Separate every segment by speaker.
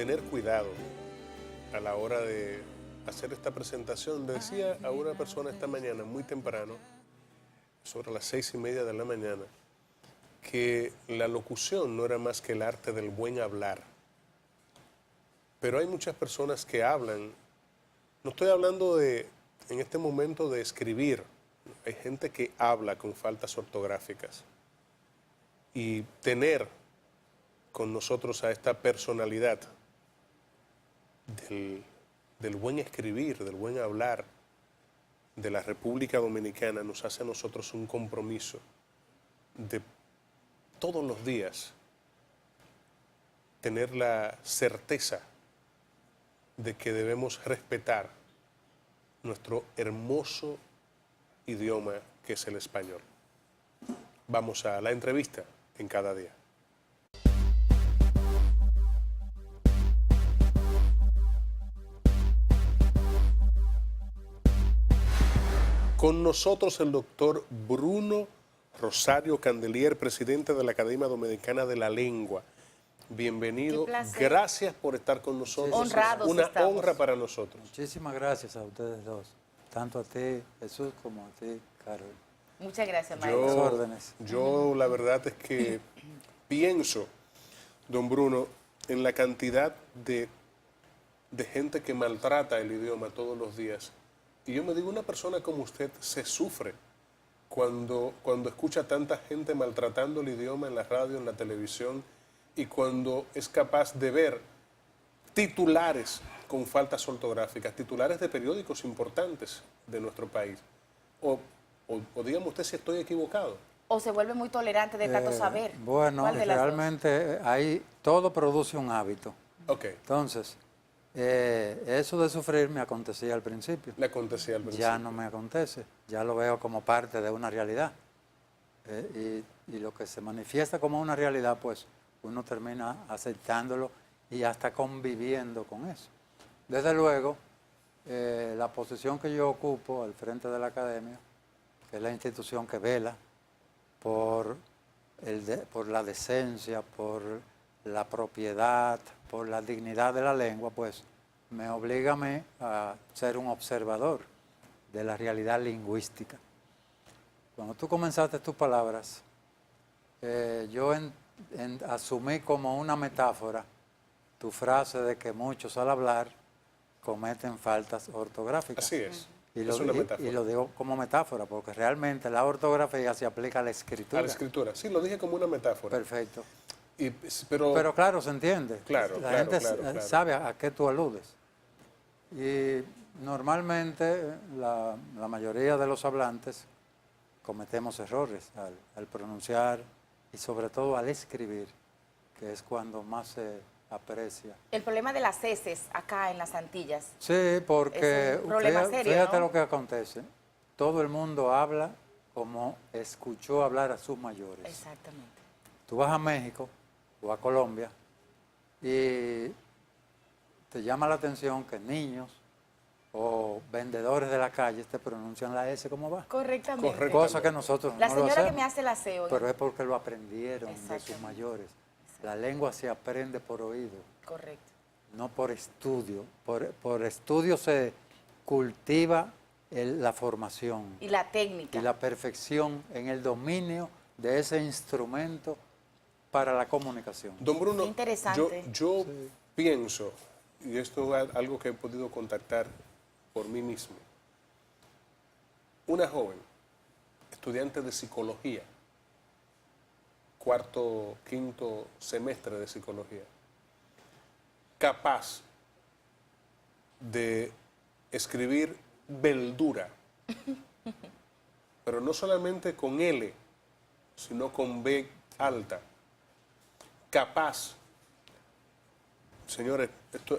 Speaker 1: tener cuidado a la hora de hacer esta presentación. Le decía a una persona esta mañana, muy temprano, sobre las 6:30 de la mañana, que la locución no era más que el arte del buen hablar. Pero hay muchas personas que hablan, no estoy hablando en este momento de escribir, hay gente que habla con faltas ortográficas. Y tener con nosotros a esta personalidad del buen escribir, del buen hablar de la República Dominicana nos hace a nosotros un compromiso de todos los días tener la certeza de que debemos respetar nuestro hermoso idioma que es el español. Vamos a la entrevista en Cada Día. Con nosotros el doctor Bruno Rosario Candelier, presidente de la Academia Dominicana de la Lengua. Bienvenido. Gracias por estar con nosotros.
Speaker 2: Honrados
Speaker 1: Una
Speaker 2: estamos.
Speaker 1: honra para nosotros.
Speaker 3: Muchísimas gracias a ustedes dos, tanto a ti, Jesús, como a ti, Carol.
Speaker 2: Muchas gracias, maestro.
Speaker 3: Órdenes.
Speaker 1: Yo la verdad es que pienso, don Bruno, en la cantidad de gente que maltrata el idioma todos los días. Y yo me digo, una persona como usted se sufre cuando escucha tanta gente maltratando el idioma en la radio, en la televisión, y cuando es capaz de ver titulares con faltas ortográficas, titulares de periódicos importantes de nuestro país. O dígame usted si estoy equivocado.
Speaker 2: O se vuelve muy tolerante de tanto saber.
Speaker 3: Bueno,
Speaker 2: ¿Cuál de las dos?
Speaker 3: realmente ahí todo produce un hábito.
Speaker 1: Ok,
Speaker 3: Entonces, eso de sufrir me acontecía al principio.
Speaker 1: le acontecía al principio.
Speaker 3: Ya no me acontece, ya lo veo como parte de una realidad. Y lo que se manifiesta como una realidad, pues uno termina aceptándolo y hasta conviviendo con eso. Desde luego, la posición que yo ocupo al frente de la academia, que es la institución que vela por la decencia, por la propiedad, por la dignidad de la lengua, pues me obliga a mí a ser un observador de la realidad lingüística. Cuando tú comenzaste tus palabras, yo asumí como una metáfora tu frase de que muchos al hablar cometen faltas ortográficas.
Speaker 1: Así es.
Speaker 3: Y
Speaker 1: Es una metáfora.
Speaker 3: y lo digo como metáfora, porque realmente la ortografía se aplica a la escritura.
Speaker 1: A la escritura. Sí, lo dije como una metáfora.
Speaker 3: Perfecto.
Speaker 1: Pero
Speaker 3: claro, se entiende.
Speaker 1: Claro,
Speaker 3: la
Speaker 1: claro,
Speaker 3: gente
Speaker 1: claro.
Speaker 3: sabe a qué tú aludes. Y normalmente la mayoría de los hablantes cometemos errores al pronunciar y sobre todo al escribir, que es cuando más se aprecia.
Speaker 2: El problema de las heces acá en las Antillas.
Speaker 3: Sí, porque
Speaker 2: Es un problema serio,
Speaker 3: fíjate
Speaker 2: ¿no?
Speaker 3: lo que acontece. Todo el mundo habla como escuchó hablar a sus mayores.
Speaker 2: Exactamente.
Speaker 3: Tú vas a México o a Colombia y te llama la atención que niños o vendedores de la calle te pronuncian la S como va.
Speaker 2: Correctamente.
Speaker 1: Correcto.
Speaker 3: Cosa que nosotros
Speaker 2: La
Speaker 3: no lo
Speaker 2: señora que
Speaker 3: hacemos.
Speaker 2: me hace el aseo.
Speaker 3: Pero es porque lo aprendieron de sus
Speaker 2: Exactamente.
Speaker 3: mayores. La lengua se aprende por oído,
Speaker 2: Correcto.
Speaker 3: no por estudio. Por estudio se cultiva la formación
Speaker 2: Y la técnica.
Speaker 3: y la perfección en el dominio de ese instrumento para la comunicación.
Speaker 1: don Bruno,
Speaker 2: Qué interesante.
Speaker 1: yo pienso, y esto es algo que he podido contactar por mí mismo, una joven, estudiante de psicología, cuarto, quinto semestre de psicología, capaz de escribir verdura, pero no solamente con L, sino con B alta, capaz. Señores,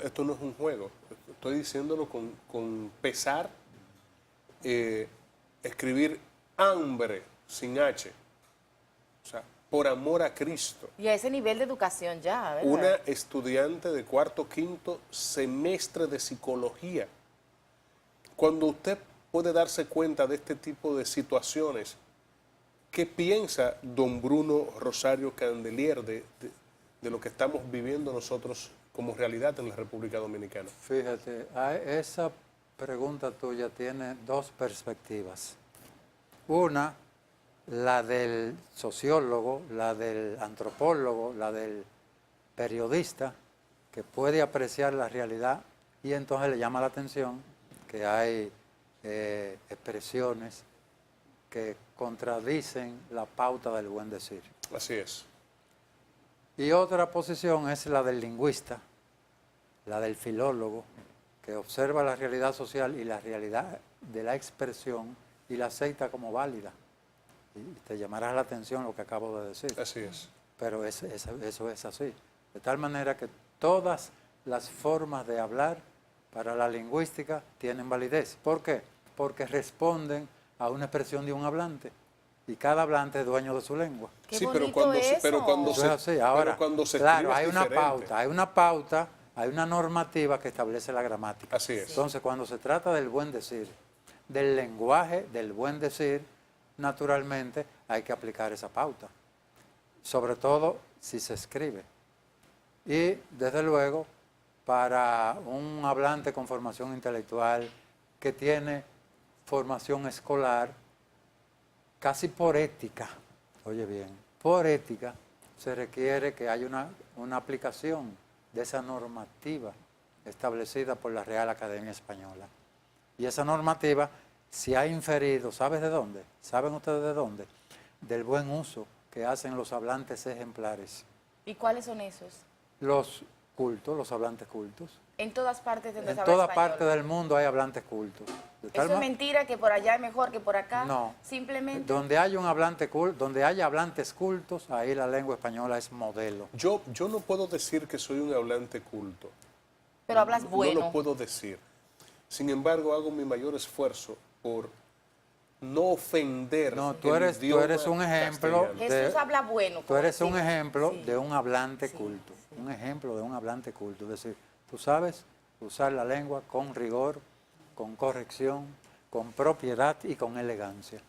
Speaker 1: esto no es un juego, estoy diciéndolo con pesar, escribir hambre sin H, o sea, por amor a Cristo.
Speaker 2: Y a ese nivel de educación ya, ¿verdad?
Speaker 1: Una estudiante de cuarto, quinto semestre de psicología. Cuando usted puede darse cuenta de este tipo de situaciones, ¿qué piensa don Bruno Rosario Candelier de lo que estamos viviendo nosotros como realidad en la República Dominicana?
Speaker 3: Fíjate, esa pregunta tuya tiene dos perspectivas. Una, la del sociólogo, la del antropólogo, la del periodista, que puede apreciar la realidad y entonces le llama la atención que hay expresiones que contradicen la pauta del buen decir.
Speaker 1: Así es.
Speaker 3: Y otra posición es la del lingüista, la del filólogo, que observa la realidad social y la realidad de la expresión y la acepta como válida. Y te llamará la atención lo que acabo de decir.
Speaker 1: Así es.
Speaker 3: Pero eso es así. De tal manera que todas las formas de hablar para la lingüística tienen validez. ¿Por qué? Porque responden a una expresión de un hablante. Y cada hablante es dueño de su lengua.
Speaker 2: Qué
Speaker 1: Sí,
Speaker 2: bonito eso.
Speaker 3: Eso es así. Ahora, claro, hay una
Speaker 1: diferente.
Speaker 3: pauta, hay una normativa que establece la gramática.
Speaker 1: Así es.
Speaker 3: Entonces, cuando se trata del buen decir, del lenguaje del buen decir, naturalmente hay que aplicar esa pauta. Sobre todo si se escribe. Y, desde luego, para un hablante con formación intelectual que tiene formación escolar, casi por ética, oye bien, por ética se requiere que haya una aplicación de esa normativa establecida por la Real Academia Española. Y esa normativa se ha inferido, ¿sabes de dónde? ¿Saben ustedes de dónde? Del buen uso que hacen los hablantes ejemplares.
Speaker 2: ¿Y cuáles son esos?
Speaker 3: Los cultos, los hablantes cultos.
Speaker 2: En todas partes donde se
Speaker 3: En
Speaker 2: habla
Speaker 3: toda
Speaker 2: español.
Speaker 3: parte del mundo hay hablantes cultos.
Speaker 2: ¿Eso es mentira que por allá es mejor que por acá?
Speaker 3: No.
Speaker 2: Simplemente.
Speaker 3: Donde hay un hablante donde haya hablantes cultos, ahí la lengua española es modelo.
Speaker 1: Yo no puedo decir que soy un hablante culto.
Speaker 2: Pero hablas bueno.
Speaker 1: No lo puedo decir. Sin embargo, hago mi mayor esfuerzo por no ofender.
Speaker 3: No, tú eres un ejemplo.
Speaker 1: castellano.
Speaker 2: Jesús habla bueno.
Speaker 3: Tú eres un
Speaker 2: sí.
Speaker 3: ejemplo
Speaker 2: Sí.
Speaker 3: de un hablante
Speaker 2: Sí,
Speaker 3: culto.
Speaker 2: sí.
Speaker 3: Un ejemplo de un hablante culto. Es decir, tú sabes usar la lengua con rigor, con corrección, con propiedad y con elegancia.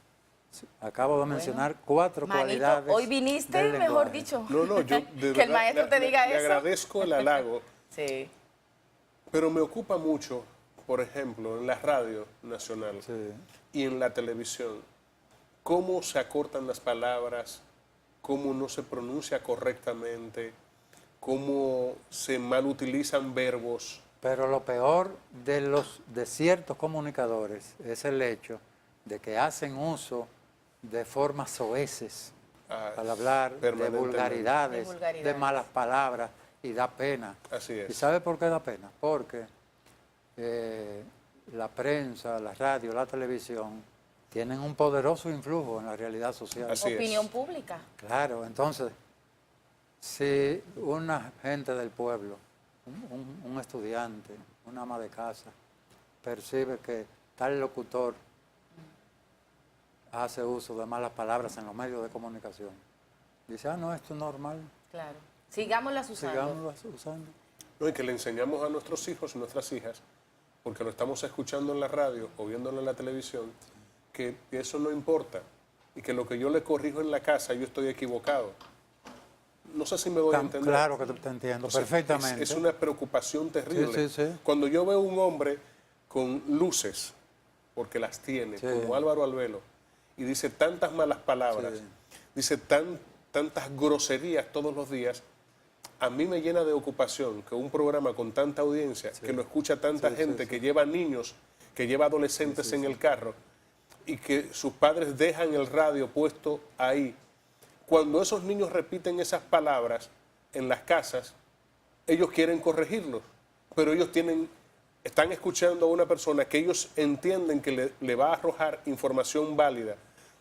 Speaker 3: Sí, acabo de mencionar 4
Speaker 2: Manito,
Speaker 3: cualidades.
Speaker 2: hoy viniste,
Speaker 3: del
Speaker 2: mejor
Speaker 3: lenguaje.
Speaker 2: dicho.
Speaker 1: No, yo de
Speaker 2: que el
Speaker 1: verdad
Speaker 2: maestro te diga
Speaker 1: le
Speaker 2: eso.
Speaker 1: agradezco el halago,
Speaker 2: Sí.
Speaker 1: pero me ocupa mucho, por ejemplo, en la radio nacional
Speaker 3: Sí.
Speaker 1: y en la televisión, cómo se acortan las palabras, cómo no se pronuncia correctamente, cómo se malutilizan verbos.
Speaker 3: Pero lo peor de ciertos comunicadores es el hecho de que hacen uso de formas soeces al hablar, de
Speaker 1: permanentemente.
Speaker 3: vulgaridades,
Speaker 2: De vulgaridades.
Speaker 3: de malas palabras, y da pena.
Speaker 1: Así es.
Speaker 3: ¿Y sabe por qué da pena? Porque la prensa, la radio, la televisión tienen un poderoso influjo en la realidad social.
Speaker 1: Así es.
Speaker 2: Opinión pública.
Speaker 3: Claro, entonces, si una gente del pueblo, un estudiante, una ama de casa, percibe que tal locutor hace uso de malas palabras en los medios de comunicación, dice, no, esto es normal,
Speaker 2: Claro. Sigámoslas usando.
Speaker 3: sigámoslo usando.
Speaker 1: No, y que le enseñamos a nuestros hijos y nuestras hijas, porque lo estamos escuchando en la radio o viéndolo en la televisión, que eso no importa y que lo que yo le corrijo en la casa yo estoy equivocado. No sé si me doy a entender.
Speaker 3: Claro que te entiendo,
Speaker 1: O sea,
Speaker 3: perfectamente.
Speaker 1: Es una preocupación terrible.
Speaker 3: Sí, sí, sí.
Speaker 1: Cuando yo veo un hombre con luces, porque las tiene,
Speaker 3: Sí.
Speaker 1: como Álvaro Albelo, y dice tantas malas palabras,
Speaker 3: Sí.
Speaker 1: dice tantas groserías todos los días, a mí me llena de ocupación que un programa con tanta audiencia, que lo escucha tanta gente, que lleva niños, que lleva adolescentes en el carro, y que sus padres dejan el radio puesto ahí. Cuando esos niños repiten esas palabras en las casas, ellos quieren corregirlos, pero ellos están escuchando a una persona que ellos entienden que le va a arrojar información válida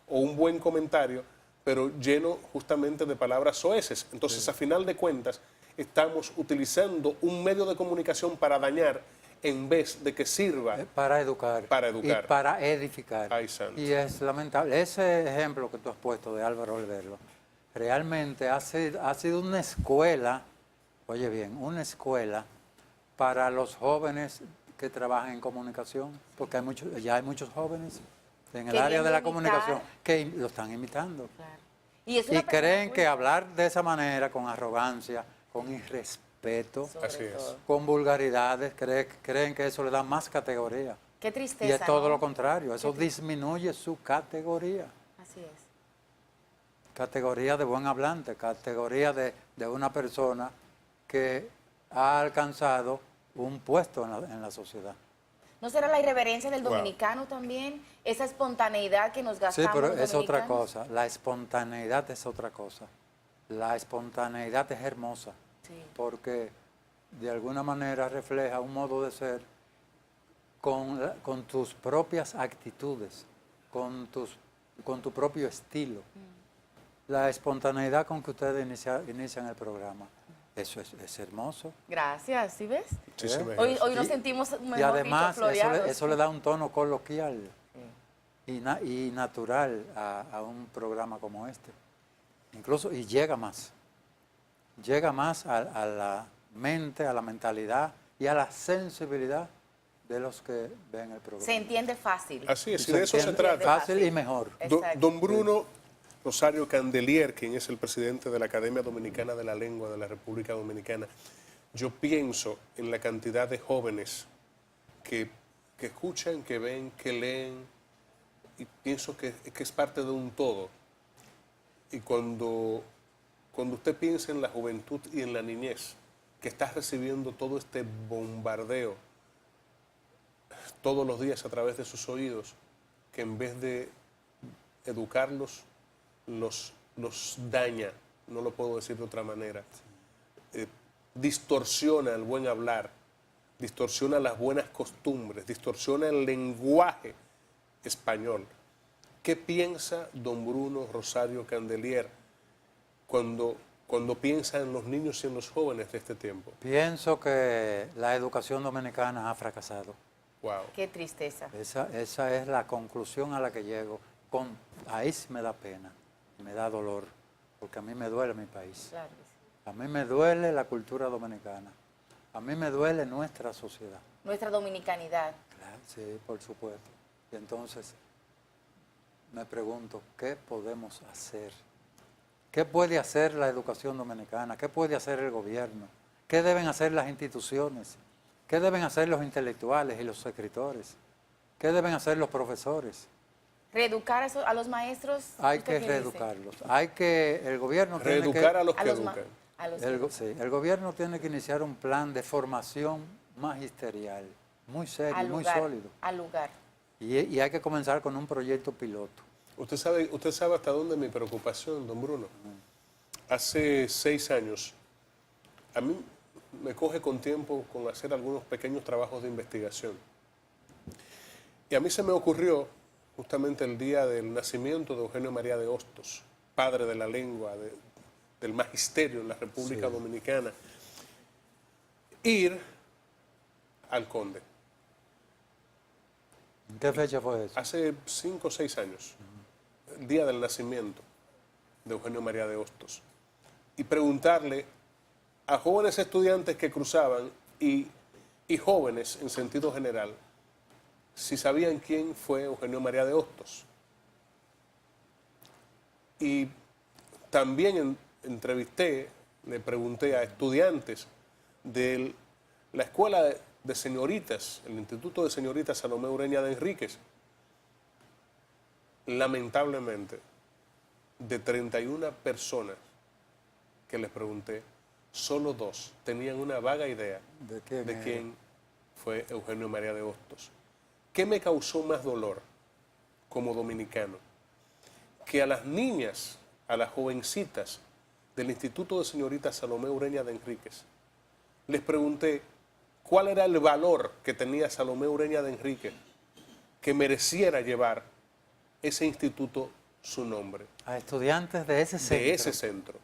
Speaker 1: o un buen comentario, pero lleno justamente de palabras soeces. Entonces, a final de cuentas, estamos utilizando un medio de comunicación para dañar en vez de que sirva.
Speaker 3: Para educar.
Speaker 1: Para educar.
Speaker 3: Y para edificar.
Speaker 1: Ay, santo.
Speaker 3: Y es lamentable. Ese ejemplo que tú has puesto de Álvaro Albelo, realmente ha sido una escuela, oye bien, una escuela para los jóvenes que trabajan en comunicación, porque ya hay muchos jóvenes en el área de la comunicación que lo están imitando.
Speaker 2: Claro. Y
Speaker 3: Y creen que hablar de esa manera, con arrogancia, con respeto,
Speaker 2: Sobre
Speaker 1: Así es.
Speaker 2: todo.
Speaker 3: con vulgaridades, creen que eso le da más categoría.
Speaker 2: Qué
Speaker 3: Y
Speaker 2: tristeza,
Speaker 3: es todo
Speaker 2: ¿no?
Speaker 3: lo contrario, eso disminuye su categoría.
Speaker 2: Así es.
Speaker 3: Categoría de buen hablante, categoría de una persona que ha alcanzado un puesto en la sociedad.
Speaker 2: ¿No será la irreverencia del
Speaker 1: Wow.
Speaker 2: dominicano también? Esa espontaneidad que nos
Speaker 3: Sí,
Speaker 2: gastamos
Speaker 3: pero
Speaker 2: los
Speaker 3: es otra
Speaker 2: dominicanos.
Speaker 3: cosa, la espontaneidad es otra cosa. La espontaneidad es hermosa,
Speaker 2: Sí.
Speaker 3: porque de alguna manera refleja un modo de ser con tus propias actitudes, con tu propio estilo. La espontaneidad con que ustedes inician el programa, eso es hermoso.
Speaker 2: Gracias, ¿sí ves?
Speaker 1: Muchísimas
Speaker 2: Hoy
Speaker 1: gracias.
Speaker 2: nos sentimos, mejor
Speaker 3: Y además
Speaker 2: dicho, floreados.
Speaker 3: eso le da un tono coloquial
Speaker 2: Sí.
Speaker 3: y natural a un programa como este. Incluso, y llega más a la mente, a la mentalidad y a la sensibilidad de los que ven el programa.
Speaker 2: Se entiende fácil.
Speaker 1: Así es, y
Speaker 3: Se
Speaker 1: de eso se
Speaker 3: entiende
Speaker 1: trata.
Speaker 3: fácil y mejor.
Speaker 2: Exacto.
Speaker 1: Don Bruno Rosario Candelier, quien es el presidente de la Academia Dominicana de la Lengua de la República Dominicana, yo pienso en la cantidad de jóvenes que escuchan, que ven, que leen, y pienso que es parte de un todo. Y cuando usted piensa en la juventud y en la niñez, que está recibiendo todo este bombardeo todos los días a través de sus oídos, que en vez de educarlos, los daña, no lo puedo decir de otra manera. Distorsiona el buen hablar, distorsiona las buenas costumbres, distorsiona el lenguaje español. ¿Qué piensa don Bruno Rosario Candelier cuando piensa en los niños y en los jóvenes de este tiempo?
Speaker 3: Pienso que la educación dominicana ha fracasado.
Speaker 1: Wow.
Speaker 2: Qué tristeza.
Speaker 3: Esa es la conclusión a la que llego. Ahí sí me da pena, me da dolor, porque a mí me duele mi país.
Speaker 2: Claro que sí.
Speaker 3: A mí me duele la cultura dominicana. A mí me duele nuestra sociedad.
Speaker 2: Nuestra dominicanidad.
Speaker 3: Claro, sí, por supuesto. Y entonces me pregunto, ¿qué podemos hacer? ¿Qué puede hacer la educación dominicana? ¿Qué puede hacer el gobierno? ¿Qué deben hacer las instituciones? ¿Qué deben hacer los intelectuales y los escritores? ¿Qué deben hacer los profesores?
Speaker 2: Reeducar a los maestros.
Speaker 3: Hay
Speaker 2: ¿usted
Speaker 3: que
Speaker 2: qué dice?
Speaker 3: reeducarlos. El gobierno
Speaker 1: Reeducar a los
Speaker 2: A
Speaker 1: que
Speaker 2: los
Speaker 1: educan.
Speaker 2: a los
Speaker 3: el gobierno tiene que iniciar un plan de formación magisterial, muy serio,
Speaker 2: al
Speaker 3: muy
Speaker 2: lugar,
Speaker 3: sólido.
Speaker 2: al lugar.
Speaker 3: Y hay que comenzar con un proyecto piloto.
Speaker 1: Usted sabe hasta dónde mi preocupación, don Bruno. Hace 6 años, a mí me coge con tiempo con hacer algunos pequeños trabajos de investigación. Y a mí se me ocurrió, justamente el día del nacimiento de Eugenio María de Hostos, padre de la lengua, del magisterio en la República Dominicana, ir al Conde.
Speaker 3: ¿En qué fecha fue eso?
Speaker 1: Hace 5 o 6 años, el día del nacimiento de Eugenio María de Hostos, y preguntarle a jóvenes estudiantes que cruzaban y jóvenes en sentido general si sabían quién fue Eugenio María de Hostos. Y también entrevisté, le pregunté a estudiantes de la escuela de señoritas, el Instituto de Señoritas Salomé Ureña de Enríquez. Lamentablemente, de 31 personas que les pregunté, solo 2 tenían una vaga idea
Speaker 3: ¿De quién era?
Speaker 1: quién fue Eugenio María de Hostos. ¿Qué me causó más dolor como dominicano? Que a las niñas, a las jovencitas del Instituto de Señoritas Salomé Ureña de Enríquez, les pregunté cuál era el valor que tenía Salomé Ureña de Enríquez que mereciera llevar ese instituto su nombre.
Speaker 3: A estudiantes de ese centro.
Speaker 1: De ese centro.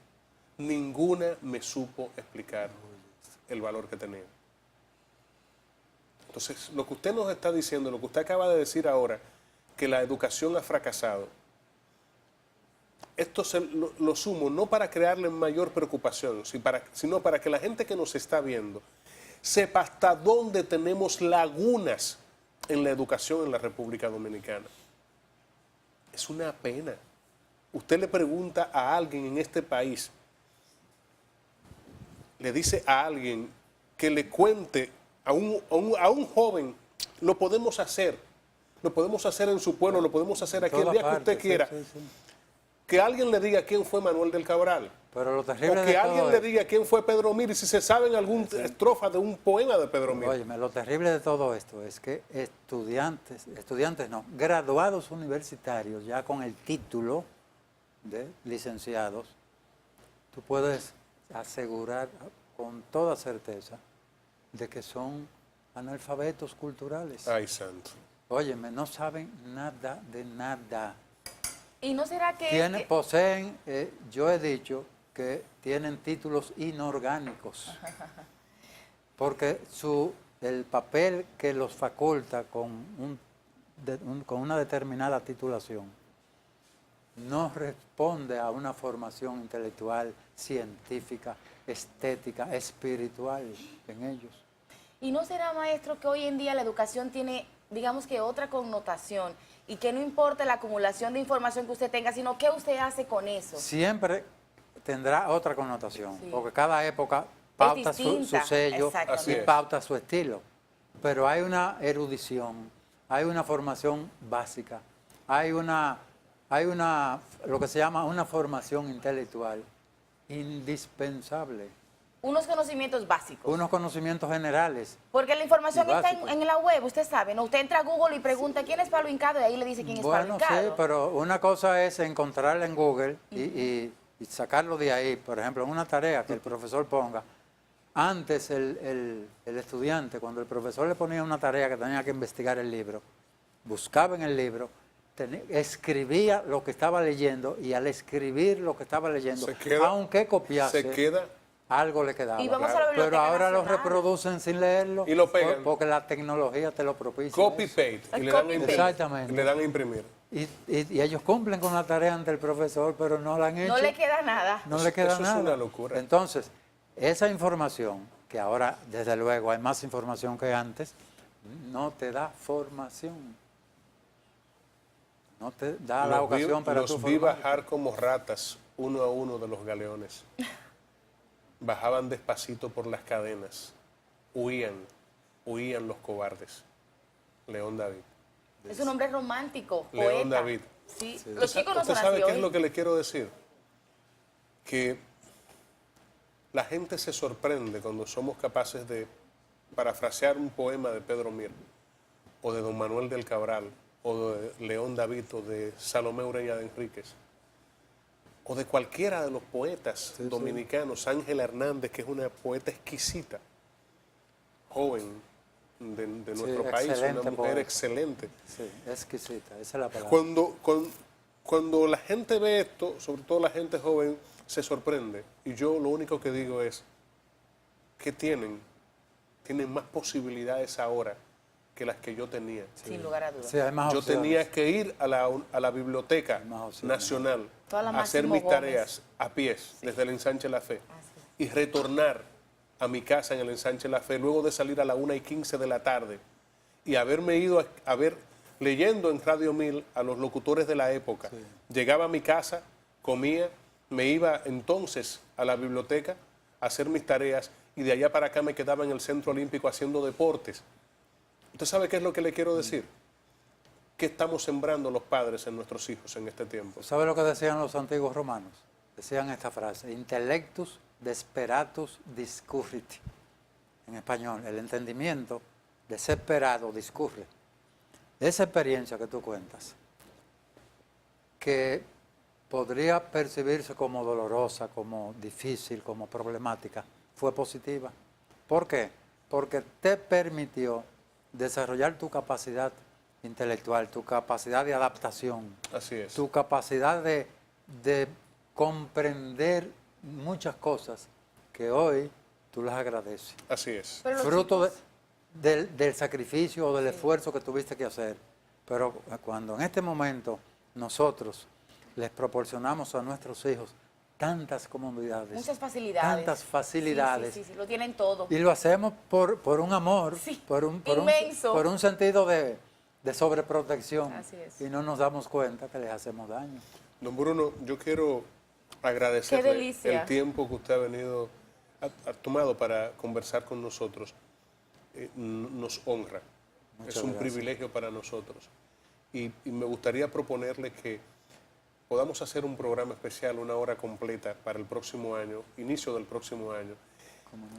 Speaker 1: Ninguna me supo explicar el valor que tenía. Entonces, lo que usted nos está diciendo, lo que usted acaba de decir ahora, que la educación ha fracasado, esto lo sumo no para crearle mayor preocupación, sino para que la gente que nos está viendo sepa hasta dónde tenemos lagunas en la educación en la República Dominicana. Es una pena. Usted le pregunta a alguien en este país le dice a alguien que le cuente a un joven, lo podemos hacer en su pueblo, lo podemos hacer aquí el día que usted quiera. Que alguien le diga quién fue Manuel del Cabral.
Speaker 3: Pero lo terrible
Speaker 1: O que
Speaker 3: de
Speaker 1: alguien
Speaker 3: todo
Speaker 1: le diga quién fue Pedro Mir y si se saben alguna estrofa de un poema de Pedro Mir.
Speaker 3: Óyeme, lo terrible de todo esto es que estudiantes no, graduados universitarios ya con el título de licenciados, tú puedes asegurar con toda certeza de que son analfabetos culturales.
Speaker 1: Ay, santo.
Speaker 3: Óyeme, no saben nada de nada.
Speaker 2: ¿Y no será que,
Speaker 3: Poseen, yo he dicho que tienen títulos inorgánicos, porque el papel que los faculta con una determinada titulación no responde a una formación intelectual, científica, estética, espiritual en ellos?
Speaker 2: ¿Y no será, maestro, que hoy en día la educación tiene, digamos que otra connotación y que no importa la acumulación de información que usted tenga, sino qué usted hace con eso?
Speaker 3: Siempre tendrá otra connotación, porque cada época pauta su sello y pauta su estilo. Pero hay una erudición, hay una formación básica, hay lo que se llama una formación intelectual indispensable.
Speaker 2: Unos conocimientos básicos.
Speaker 3: Unos conocimientos generales.
Speaker 2: Porque la información está en la web, usted sabe, ¿no? Usted entra a Google y pregunta quién es Pablo Hincado y ahí le dice quién es Pablo Hincado.
Speaker 3: Bueno, sí, pero una cosa es encontrarla en Google y sacarlo de ahí. Por ejemplo, en una tarea que el profesor ponga. Antes el estudiante, cuando el profesor le ponía una tarea que tenía que investigar el libro, buscaba en el libro, escribía lo que estaba leyendo y al escribir lo que estaba leyendo, aunque copiase, algo le quedaba.
Speaker 2: Y vamos a la
Speaker 3: Pero
Speaker 2: Biblioteca
Speaker 3: ahora
Speaker 2: Nacional.
Speaker 3: lo reproducen sin leerlo.
Speaker 1: Y lo pegan.
Speaker 3: Porque la tecnología te lo propicia.
Speaker 1: Copy-paste. Y le dan a imprimir.
Speaker 3: Exactamente.
Speaker 1: Y le dan a imprimir.
Speaker 3: Y ellos cumplen con la tarea ante el profesor, pero no la han hecho.
Speaker 2: No le queda nada.
Speaker 3: No le queda
Speaker 1: Eso
Speaker 3: nada.
Speaker 1: es una locura.
Speaker 3: Entonces, esa información, que ahora desde luego hay más información que antes, no te da formación. No te da la ocasión para tu
Speaker 1: Los vi
Speaker 3: formación.
Speaker 1: bajar como ratas uno a uno de los galeones. Bajaban despacito por las cadenas. Huían los cobardes. León David.
Speaker 2: Es un hombre romántico,
Speaker 1: León
Speaker 2: poeta.
Speaker 1: David.
Speaker 2: Sí. Los chicos no
Speaker 1: ¿Usted
Speaker 2: son
Speaker 1: sabe
Speaker 2: así
Speaker 1: qué
Speaker 2: hoy.
Speaker 1: es lo que le quiero decir? Que la gente se sorprende cuando somos capaces de parafrasear un poema de Pedro Mir, o de don Manuel del Cabral, o de León David, o de Salomé Ureña de Enríquez, o de cualquiera de los poetas dominicanos, Ángela Hernández, que es una poeta exquisita, joven de nuestro país, una mujer excelente.
Speaker 3: Sí, exquisita, esa es la palabra.
Speaker 1: Cuando la gente ve esto, sobre todo la gente joven, se sorprende. Y yo lo único que digo es que tienen más posibilidades ahora que las que yo tenía.
Speaker 2: Sin lugar a dudas.
Speaker 3: Sí, hay más
Speaker 1: Yo
Speaker 3: opciones.
Speaker 1: tenía que ir a la Biblioteca Nacional a hacer mis tareas a pies desde el Ensanche La Fe y retornar a mi casa en el Ensanche La Fe luego de salir a la 1:15 de la tarde y haberme ido a ver, leyendo en Radio 1000 a los locutores de la época. Llegaba a mi casa, comía, me iba entonces a la biblioteca a hacer mis tareas y de allá para acá me quedaba en el Centro Olímpico haciendo deportes. ¿Usted sabe qué es lo que le quiero decir? ¿Qué estamos sembrando los padres en nuestros hijos en este tiempo?
Speaker 3: ¿Sabe lo que decían los antiguos romanos? Decían esta frase: intellectus desperatus discurrit. En español, el entendimiento desesperado discurre. Esa experiencia que tú cuentas, que podría percibirse como dolorosa, como difícil, como problemática, fue positiva. ¿Por qué? Porque te permitió desarrollar tu capacidad intelectual, tu capacidad de adaptación,
Speaker 1: Así es.
Speaker 3: tu capacidad de comprender muchas cosas que hoy tú las agradeces.
Speaker 1: Así es.
Speaker 2: Pero los
Speaker 3: Fruto
Speaker 2: chicos-
Speaker 3: del sacrificio o del esfuerzo que tuviste que hacer. Pero cuando en este momento nosotros les proporcionamos a nuestros hijos tantas comodidades,
Speaker 2: Muchas facilidades.
Speaker 3: tantas facilidades,
Speaker 2: Sí, lo tienen todo.
Speaker 3: y lo hacemos por un amor,
Speaker 2: Sí,
Speaker 3: por un
Speaker 2: inmenso.
Speaker 3: por un sentido de sobreprotección,
Speaker 2: Así es.
Speaker 3: y no nos damos cuenta que les hacemos daño.
Speaker 1: Don Bruno, yo quiero
Speaker 2: Qué
Speaker 1: agradecerle
Speaker 2: delicia.
Speaker 1: el tiempo que usted ha venido ha tomado para conversar con nosotros nos honra.
Speaker 3: Muchas
Speaker 1: Es un
Speaker 3: gracias.
Speaker 1: privilegio para nosotros. Y me gustaría proponerle que podamos hacer un programa especial, una hora completa para el próximo año, inicio del próximo año,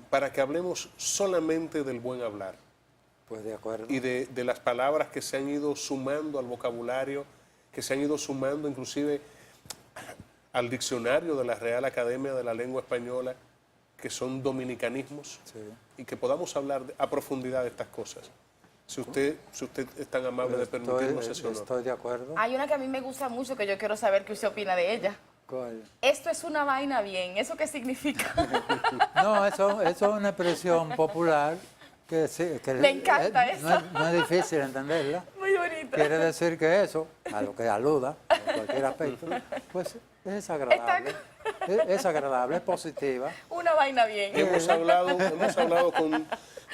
Speaker 1: para que hablemos solamente del buen hablar
Speaker 3: Pues de acuerdo.
Speaker 1: y de las palabras que se han ido sumando al vocabulario, que se han ido sumando inclusive al diccionario de la Real Academia de la Lengua Española, que son dominicanismos,
Speaker 3: Sí.
Speaker 1: y que podamos hablar a profundidad de estas cosas. Si usted es tan amable de permitirnos ese honor.
Speaker 3: Estoy de acuerdo.
Speaker 2: Hay una que a mí me gusta mucho que yo quiero saber qué usted opina de ella.
Speaker 3: ¿Cuál?
Speaker 2: Esto es una vaina bien. ¿Eso qué significa?
Speaker 3: No, eso es una expresión popular que, sí, que
Speaker 2: Me encanta
Speaker 3: no
Speaker 2: eso.
Speaker 3: no es difícil entenderla.
Speaker 2: Muy bonita.
Speaker 3: Quiere decir que eso, a lo que aluda, en cualquier aspecto, pues es agradable. Es agradable, es positiva.
Speaker 2: Una vaina bien.
Speaker 1: Hemos hablado con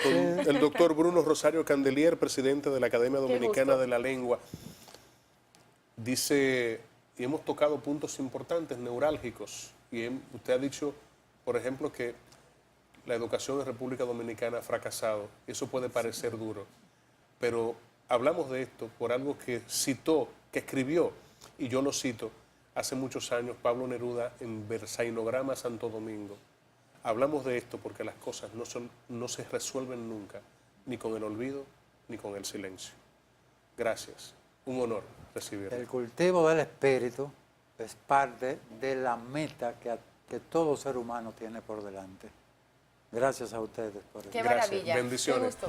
Speaker 1: el doctor Bruno Rosario Candelier, presidente de la Academia Dominicana
Speaker 2: gusto.
Speaker 1: de la Lengua. Dice, y hemos tocado puntos importantes, neurálgicos, y usted ha dicho, por ejemplo, que la educación en República Dominicana ha fracasado. Eso puede parecer duro, pero hablamos de esto por algo que citó, que escribió, y yo lo cito, hace muchos años Pablo Neruda en Versailograma Santo Domingo. Hablamos de esto porque las cosas no se resuelven nunca, ni con el olvido, ni con el silencio. Gracias. Un honor recibirlo.
Speaker 3: El cultivo del espíritu es parte de la meta que todo ser humano tiene por delante. Gracias a ustedes por eso.
Speaker 2: Qué
Speaker 1: Gracias.
Speaker 2: maravilla.
Speaker 1: Bendiciones.
Speaker 2: Qué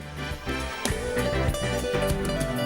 Speaker 2: gusto.